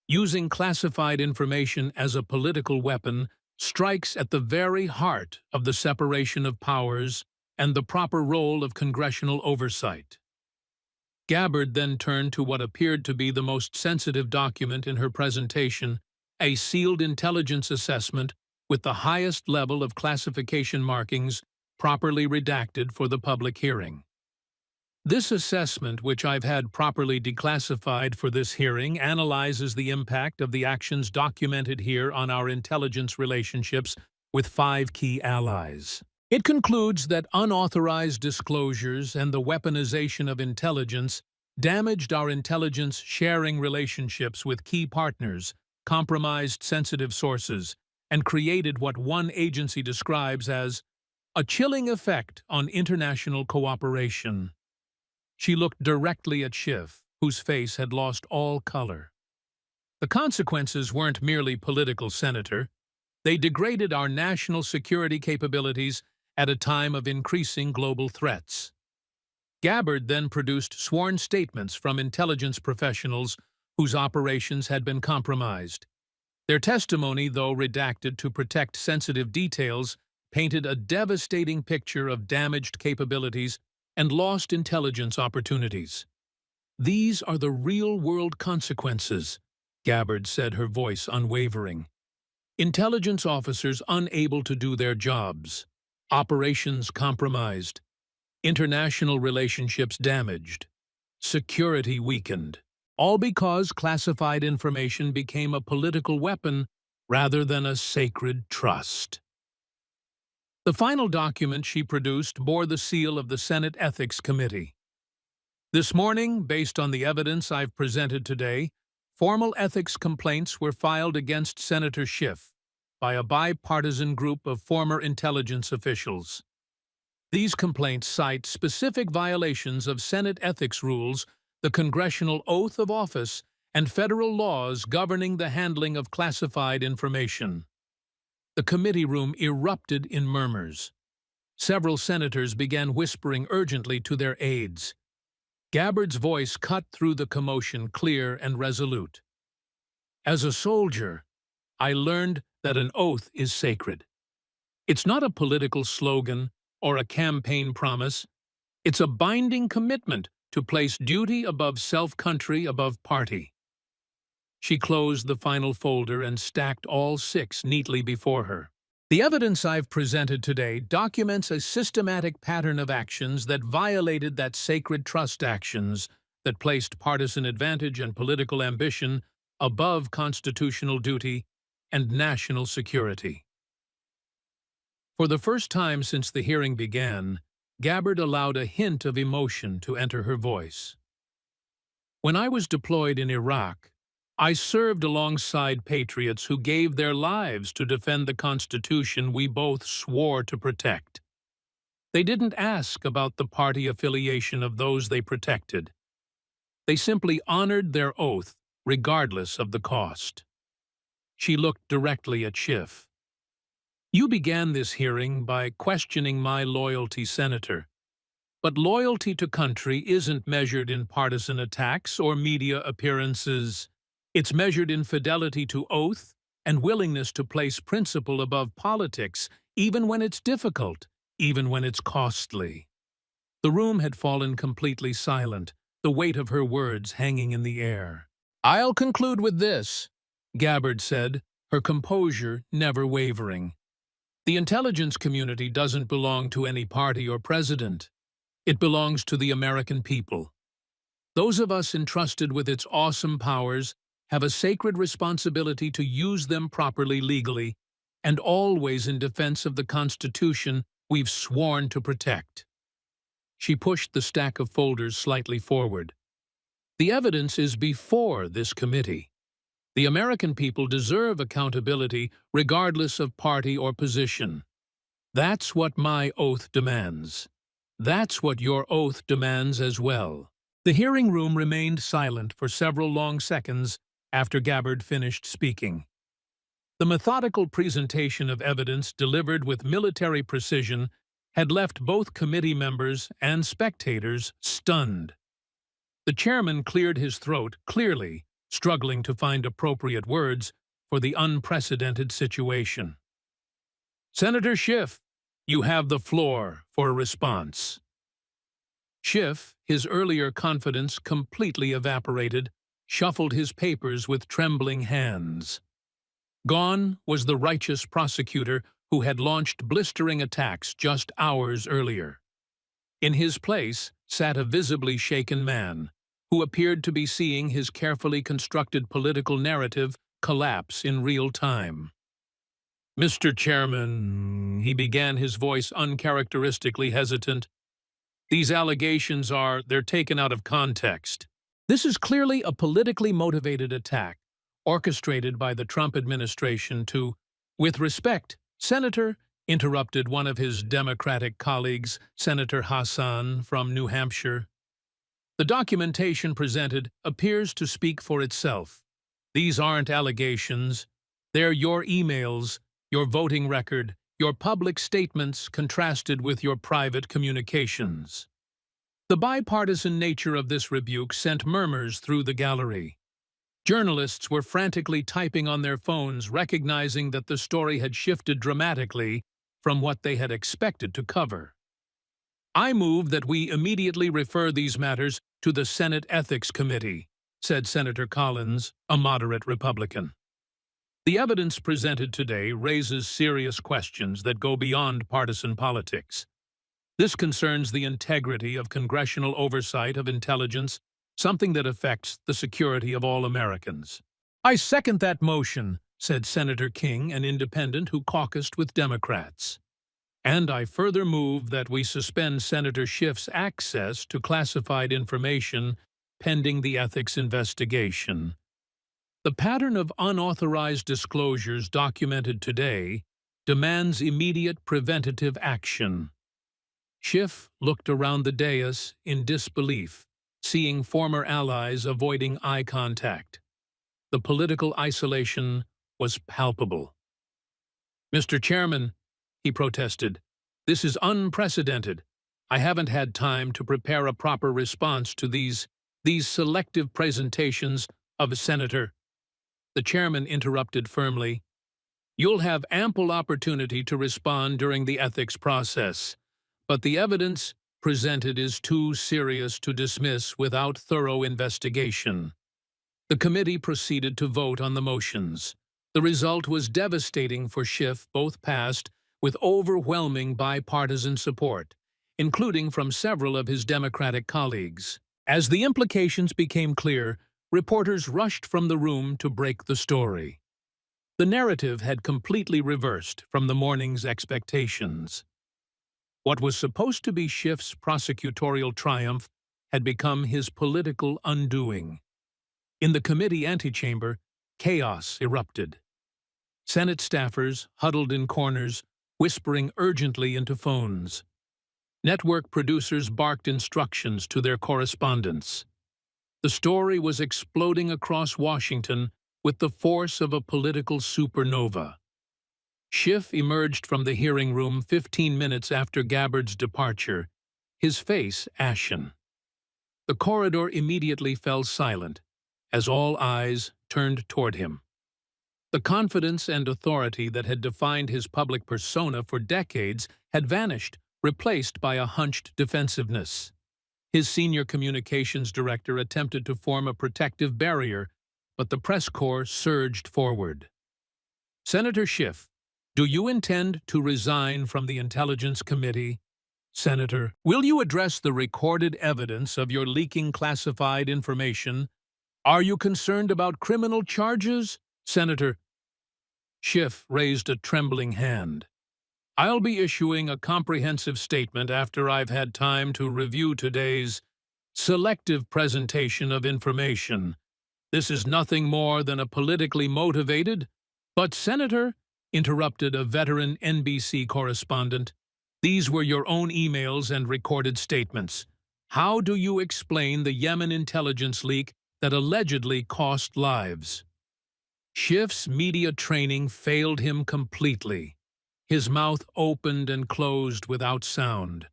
Using classified information as a political weapon strikes at the very heart of the separation of powers and the proper role of congressional oversight. Gabbard then turned to what appeared to be the most sensitive document in her presentation, a sealed intelligence assessment with the highest level of classification markings properly redacted for the public hearing. This assessment, which I've had properly declassified for this hearing, analyzes the impact of the actions documented here on our intelligence relationships with 5 key allies. It concludes that unauthorized disclosures and the weaponization of intelligence damaged our intelligence sharing relationships with key partners, compromised sensitive sources, and created what one agency describes as a chilling effect on international cooperation. She looked directly at Schiff, whose face had lost all color. The consequences weren't merely political, Senator. They degraded our national security capabilities at a time of increasing global threats. Gabbard then produced sworn statements from intelligence professionals whose operations had been compromised. Their testimony, though redacted to protect sensitive details, painted a devastating picture of damaged capabilities and lost intelligence opportunities. "These are the real-world consequences," Gabbard said, her voice unwavering. "Intelligence officers unable to do their jobs, operations compromised, international relationships damaged, security weakened, all because classified information became a political weapon rather than a sacred trust." The final document she produced bore the seal of the Senate Ethics Committee. This morning, based on the evidence I've presented today, formal ethics complaints were filed against Senator Schiff by a bipartisan group of former intelligence officials. These complaints cite specific violations of Senate ethics rules, the congressional oath of office, and federal laws governing the handling of classified information. The committee room erupted in murmurs. Several senators began whispering urgently to their aides. Gabbard's voice cut through the commotion, clear and resolute. "As a soldier, I learned that an oath is sacred. It's not a political slogan or a campaign promise. It's a binding commitment to place duty above self, country above party." She closed the final folder and stacked all 6 neatly before her. The evidence I've presented today documents a systematic pattern of actions that violated that sacred trust actions that placed partisan advantage and political ambition above constitutional duty and national security. For the first time since the hearing began, Gabbard allowed a hint of emotion to enter her voice. When I was deployed in Iraq, I served alongside patriots who gave their lives to defend the Constitution we both swore to protect. They didn't ask about the party affiliation of those they protected. They simply honored their oath, regardless of the cost. She looked directly at Schiff. You began this hearing by questioning my loyalty, Senator. But loyalty to country isn't measured in partisan attacks or media appearances. It's measured in fidelity to oath and willingness to place principle above politics, even when it's difficult, even when it's costly. The room had fallen completely silent, the weight of her words hanging in the air. "I'll conclude with this," Gabbard said, her composure never wavering. "The intelligence community doesn't belong to any party or president. It belongs to the American people. Those of us entrusted with its awesome powers have a sacred responsibility to use them properly legally, and always in defense of the Constitution we've sworn to protect." She pushed the stack of folders slightly forward. "The evidence is before this committee. The American people deserve accountability regardless of party or position. That's what my oath demands. That's what your oath demands as well." The hearing room remained silent for several long seconds after Gabbard finished speaking. The methodical presentation of evidence delivered with military precision had left both committee members and spectators stunned. The chairman cleared his throat clearly, struggling to find appropriate words for the unprecedented situation. "Senator Schiff, you have the floor for a response." Schiff, his earlier confidence completely evaporated, shuffled his papers with trembling hands. Gone was the righteous prosecutor who had launched blistering attacks just hours earlier. In his place sat a visibly shaken man, who appeared to be seeing his carefully constructed political narrative collapse in real time. "Mr. Chairman," he began, his voice uncharacteristically hesitant, "these allegations they're taken out of context. This is clearly a politically motivated attack, orchestrated by the Trump administration to—" "With respect, Senator," interrupted one of his Democratic colleagues, Senator Hassan from New Hampshire, "the documentation presented appears to speak for itself. These aren't allegations. They're your emails, your voting record, your public statements contrasted with your private communications." The bipartisan nature of this rebuke sent murmurs through the gallery. Journalists were frantically typing on their phones, recognizing that the story had shifted dramatically from what they had expected to cover. "I move that we immediately refer these matters to the Senate Ethics Committee," said Senator Collins, a moderate Republican. "The evidence presented today raises serious questions that go beyond partisan politics. This concerns the integrity of congressional oversight of intelligence, something that affects the security of all Americans." "I second that motion," said Senator King, an independent who caucused with Democrats. "And I further move that we suspend Senator Schiff's access to classified information pending the ethics investigation." The pattern of unauthorized disclosures documented today demands immediate preventative action. Schiff looked around the dais in disbelief, seeing former allies avoiding eye contact. The political isolation was palpable. "Mr. Chairman," he protested, "this is unprecedented. I haven't had time to prepare a proper response to these selective presentations of a senator." The chairman interrupted firmly. "You'll have ample opportunity to respond during the ethics process, but the evidence presented is too serious to dismiss without thorough investigation." The committee proceeded to vote on the motions. The result was devastating for Schiff. Both passed with overwhelming bipartisan support, including from several of his Democratic colleagues. As the implications became clear, reporters rushed from the room to break the story. The narrative had completely reversed from the morning's expectations. What was supposed to be Schiff's prosecutorial triumph had become his political undoing. In the committee antechamber, chaos erupted. Senate staffers huddled in corners, whispering urgently into phones. Network producers barked instructions to their correspondents. The story was exploding across Washington with the force of a political supernova. Schiff emerged from the hearing room 15 minutes after Gabbard's departure, his face ashen. The corridor immediately fell silent, as all eyes turned toward him. The confidence and authority that had defined his public persona for decades had vanished, replaced by a hunched defensiveness. His senior communications director attempted to form a protective barrier, but the press corps surged forward. "Senator Schiff, do you intend to resign from the Intelligence Committee? Senator, will you address the recorded evidence of your leaking classified information? Are you concerned about criminal charges? Senator." Schiff raised a trembling hand. "I'll be issuing a comprehensive statement after I've had time to review today's selective presentation of information. This is nothing more than a politically motivated—" "But, Senator," interrupted a veteran NBC correspondent, "these were your own emails and recorded statements. How do you explain the Yemen intelligence leak that allegedly cost lives?" Schiff's media training failed him completely. His mouth opened and closed without sound.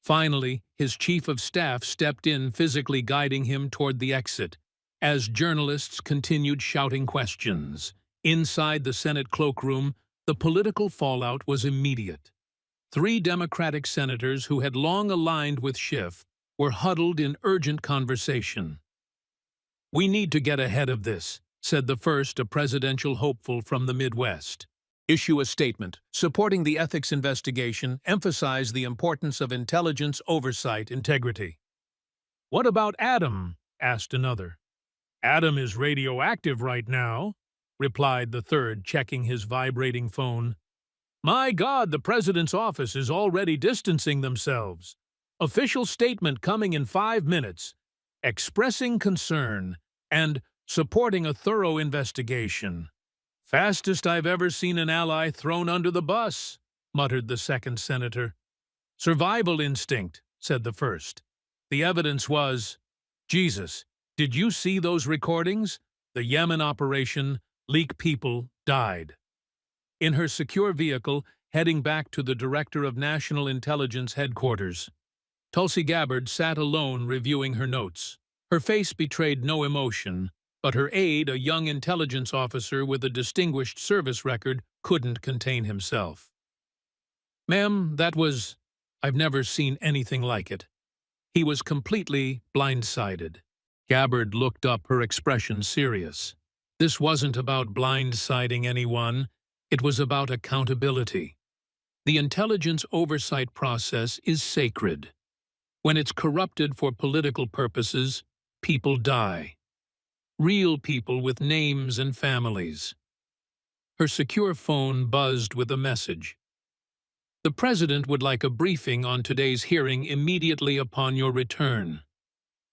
Finally, his chief of staff stepped in, physically guiding him toward the exit, as journalists continued shouting questions. Inside the Senate cloakroom, the political fallout was immediate. 3 Democratic senators who had long aligned with Schiff were huddled in urgent conversation. "We need to get ahead of this," said the first, a presidential hopeful from the Midwest. "Issue a statement supporting the ethics investigation, emphasize the importance of intelligence oversight integrity." "What about Adam?" asked another. "Adam is radioactive right now," replied the third, checking his vibrating phone. "My God, the president's office is already distancing themselves. Official statement coming in 5 minutes, expressing concern and supporting a thorough investigation." "Fastest I've ever seen an ally thrown under the bus," muttered the second senator. "Survival instinct," said the first. "The evidence was—" "Jesus, did you see those recordings? The Yemen operation, leak people died." In her secure vehicle, heading back to the Director of National Intelligence Headquarters, Tulsi Gabbard sat alone reviewing her notes. Her face betrayed no emotion, but her aide, a young intelligence officer with a distinguished service record, couldn't contain himself. "Ma'am, I've never seen anything like it." He was completely blindsided. Gabbard looked up, her expression serious. This wasn't about blindsiding anyone. It was about accountability. The intelligence oversight process is sacred. When it's corrupted for political purposes, people die. Real people with names and families. Her secure phone buzzed with a message. "The President would like a briefing on today's hearing immediately upon your return."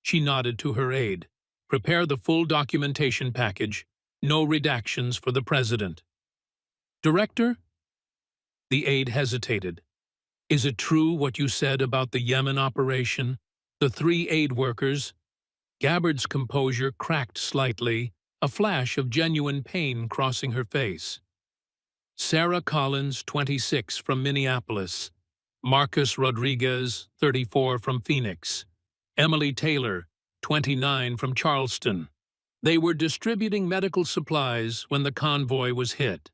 She nodded to her aide. "Prepare the full documentation package. No redactions for the President." "Director?" The aide hesitated. "Is it true what you said about the Yemen operation? The 3 aid workers?" Gabbard's composure cracked slightly, a flash of genuine pain crossing her face. "Sarah Collins, 26, from Minneapolis. Marcus Rodriguez, 34, from Phoenix. Emily Taylor, 29, from Charleston. They were distributing medical supplies when the convoy was hit."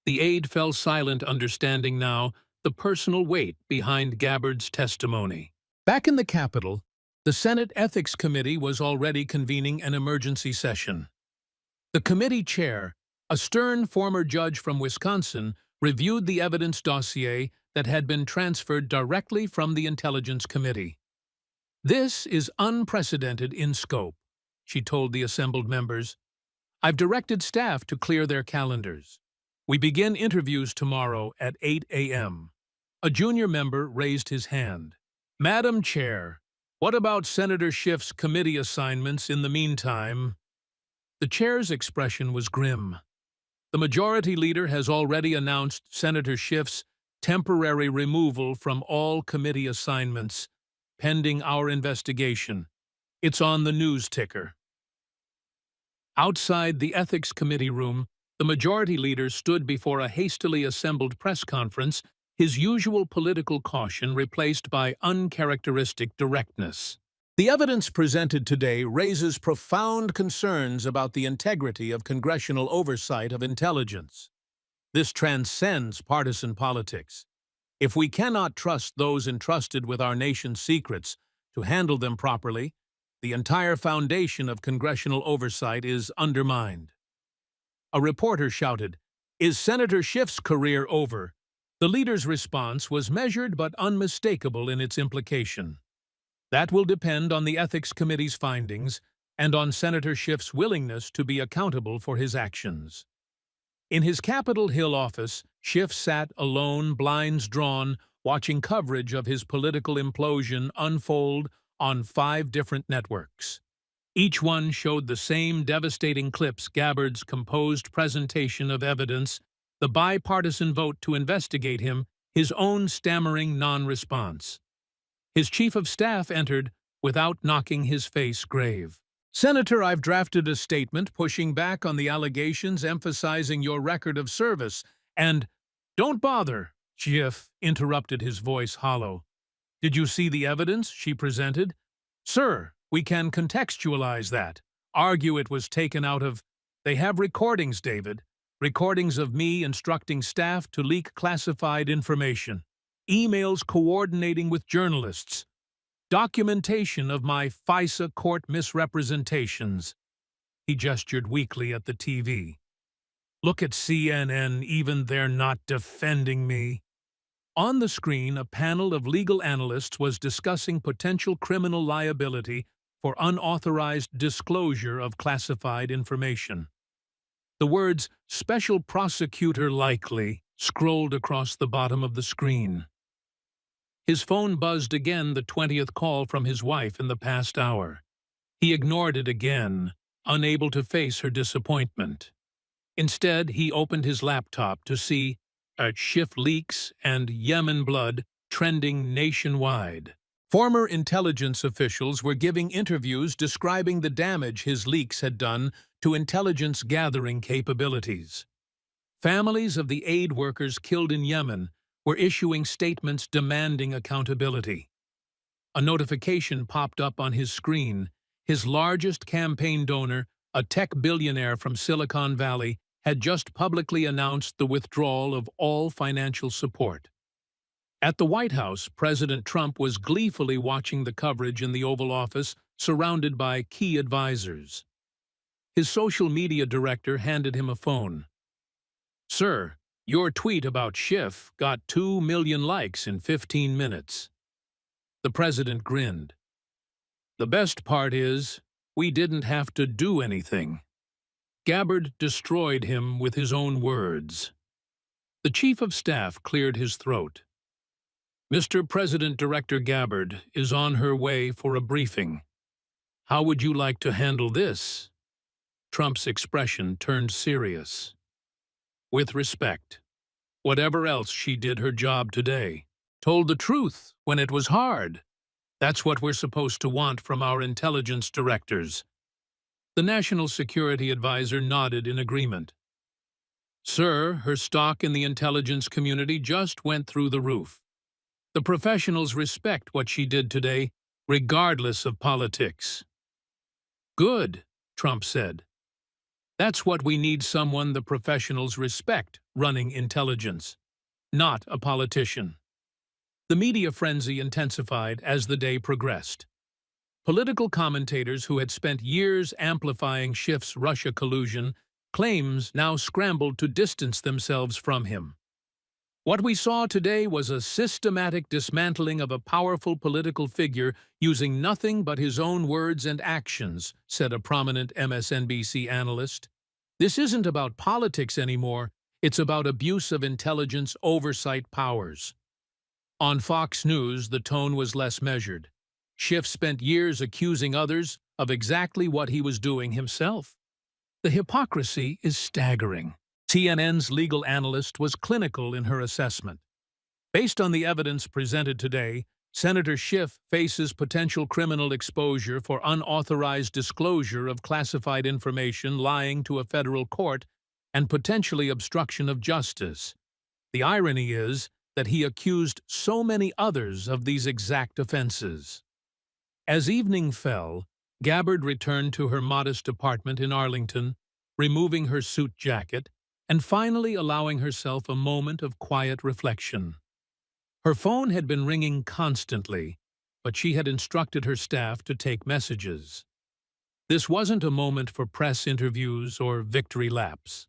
The aide fell silent, understanding now the personal weight behind Gabbard's testimony. Back in the Capitol, the Senate Ethics Committee was already convening an emergency session. The committee chair, A stern former judge from Wisconsin reviewed the evidence dossier that had been transferred directly from the Intelligence Committee. "This is unprecedented in scope," she told the assembled members. "I've directed staff to clear their calendars. We begin interviews tomorrow at 8 a.m. A junior member raised his hand. "Madam Chair, what about Senator Schiff's committee assignments in the meantime?" The chair's expression was grim. "The majority leader has already announced Senator Schiff's temporary removal from all committee assignments, pending our investigation. It's on the news ticker." Outside the Ethics Committee room, the majority leader stood before a hastily assembled press conference, his usual political caution replaced by uncharacteristic directness. "The evidence presented today raises profound concerns about the integrity of congressional oversight of intelligence. This transcends partisan politics. If we cannot trust those entrusted with our nation's secrets to handle them properly, the entire foundation of congressional oversight is undermined." A reporter shouted, "Is Senator Schiff's career over?" The leader's response was measured but unmistakable in its implication. "That will depend on the Ethics Committee's findings and on Senator Schiff's willingness to be accountable for his actions." In his Capitol Hill office, Schiff sat alone, blinds drawn, watching coverage of his political implosion unfold on 5 different networks. Each one showed the same devastating clips: Gabbard's composed presentation of evidence, the bipartisan vote to investigate him, his own stammering non-response. His chief of staff entered without knocking, his face grave. "Senator, I've drafted a statement pushing back on the allegations, emphasizing your record of service, and—" "Don't bother," Schiff interrupted, his voice hollow. "Did you see the evidence she presented?" "Sir, we can contextualize that. Argue it was taken out of—" "They have recordings, David. Recordings of me instructing staff to leak classified information. Emails coordinating with journalists. Documentation of my FISA court misrepresentations." He gestured weakly at the TV. "Look at CNN, even they're not defending me." On the screen, a panel of legal analysts was discussing potential criminal liability for unauthorized disclosure of classified information. The words "Special Prosecutor Likely" scrolled across the bottom of the screen. His phone buzzed again, the 20th call from his wife in the past hour. He ignored it again, unable to face her disappointment. Instead, he opened his laptop to see Schiff leaks and Yemen blood trending nationwide. Former intelligence officials were giving interviews describing the damage his leaks had done to intelligence gathering capabilities. Families of the aid workers killed in Yemen were issuing statements demanding accountability. A notification popped up on his screen. His largest campaign donor, a tech billionaire from Silicon Valley, had just publicly announced the withdrawal of all financial support. At the White House, President Trump was gleefully watching the coverage in the Oval Office, surrounded by key advisors. His social media director handed him a phone. "Sir, your tweet about Schiff got 2 million likes in 15 minutes. The president grinned. "The best part is, we didn't have to do anything." Gabbard destroyed him with his own words. The chief of staff cleared his throat. "Mr. President, Director Gabbard is on her way for a briefing. How would you like to handle this?" Trump's expression turned serious. "With respect. Whatever else she did her job today. Told the truth when it was hard. That's what we're supposed to want from our intelligence directors." The National Security Advisor nodded in agreement. "Sir, her stock in the intelligence community just went through the roof. The professionals respect what she did today, regardless of politics." "Good," Trump said. "That's what we need, someone the professionals respect running intelligence, not a politician." The media frenzy intensified as the day progressed. Political commentators who had spent years amplifying Schiff's Russia collusion claims now scrambled to distance themselves from him. What we saw today was a systematic dismantling of a powerful political figure using nothing but his own words and actions, said a prominent MSNBC analyst. This isn't about politics anymore, it's about abuse of intelligence oversight powers. On Fox News, the tone was less measured. Schiff spent years accusing others of exactly what he was doing himself. The hypocrisy is staggering. CNN's legal analyst was clinical in her assessment. Based on the evidence presented today, Senator Schiff faces potential criminal exposure for unauthorized disclosure of classified information lying to a federal court and potentially obstruction of justice. The irony is that he accused so many others of these exact offenses. As evening fell, Gabbard returned to her modest apartment in Arlington, removing her suit jacket and finally allowing herself a moment of quiet reflection. Her phone had been ringing constantly, but she had instructed her staff to take messages. This wasn't a moment for press interviews or victory laps.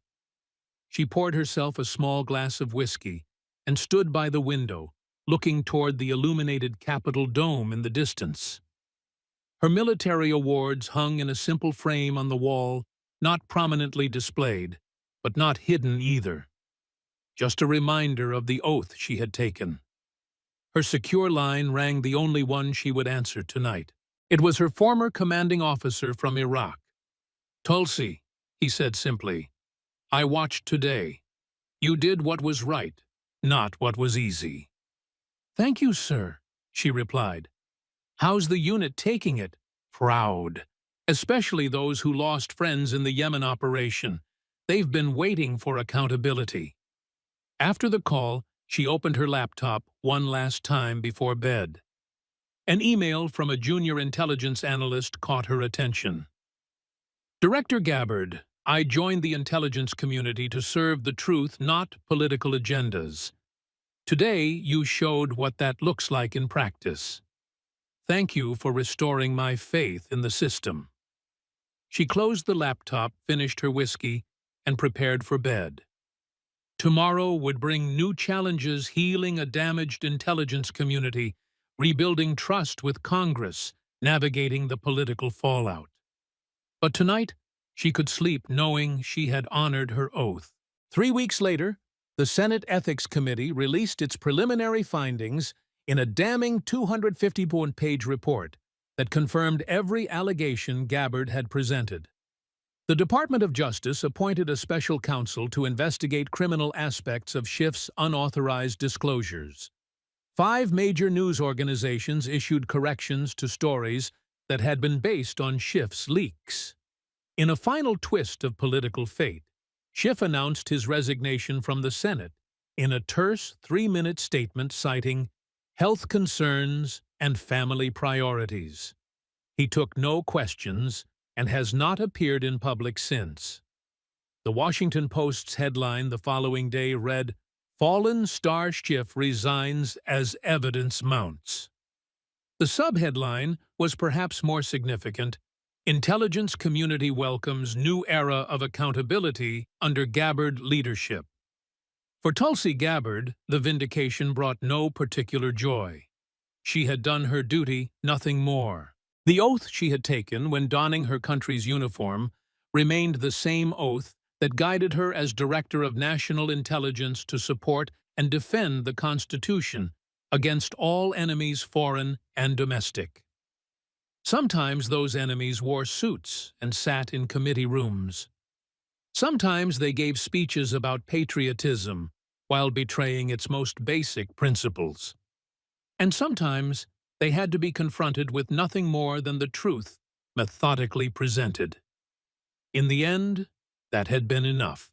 She poured herself a small glass of whiskey and stood by the window, looking toward the illuminated Capitol dome in the distance. Her military awards hung in a simple frame on the wall, not prominently displayed, but not hidden either. Just a reminder of the oath she had taken. Her secure line rang the only one she would answer tonight. It was her former commanding officer from Iraq. "Tulsi," he said simply, "I watched today. You did what was right, not what was easy." "Thank you, sir," she replied. "How's the unit taking it?" "Proud. Especially those who lost friends in the Yemen operation. They've been waiting for accountability." After the call, she opened her laptop one last time before bed. An email from a junior intelligence analyst caught her attention. "Director Gabbard, I joined the intelligence community to serve the truth, not political agendas. Today, you showed what that looks like in practice. Thank you for restoring my faith in the system." She closed the laptop, finished her whiskey, and prepared for bed. Tomorrow would bring new challenges, healing a damaged intelligence community, rebuilding trust with Congress, navigating the political fallout. But tonight, she could sleep knowing she had honored her oath. 3 weeks later, the Senate Ethics Committee released its preliminary findings in a damning 251-page report that confirmed every allegation Gabbard had presented. The Department of Justice appointed a special counsel to investigate criminal aspects of Schiff's unauthorized disclosures. 5 major news organizations issued corrections to stories that had been based on Schiff's leaks. In a final twist of political fate, Schiff announced his resignation from the Senate in a terse 3-minute statement citing health concerns and family priorities. He took no questions and has not appeared in public since. The Washington Post's headline the following day read, "Fallen Star Schiff resigns as evidence mounts." The subheadline was perhaps more significant. Intelligence community welcomes new era of accountability under Gabbard leadership. For Tulsi Gabbard, the vindication brought no particular joy. She had done her duty, nothing more. The oath she had taken when donning her country's uniform remained the same oath that guided her as Director of National Intelligence to support and defend the Constitution against all enemies, foreign and domestic. Sometimes those enemies wore suits and sat in committee rooms. Sometimes they gave speeches about patriotism while betraying its most basic principles. And sometimes they had to be confronted with nothing more than the truth methodically presented. In the end, that had been enough.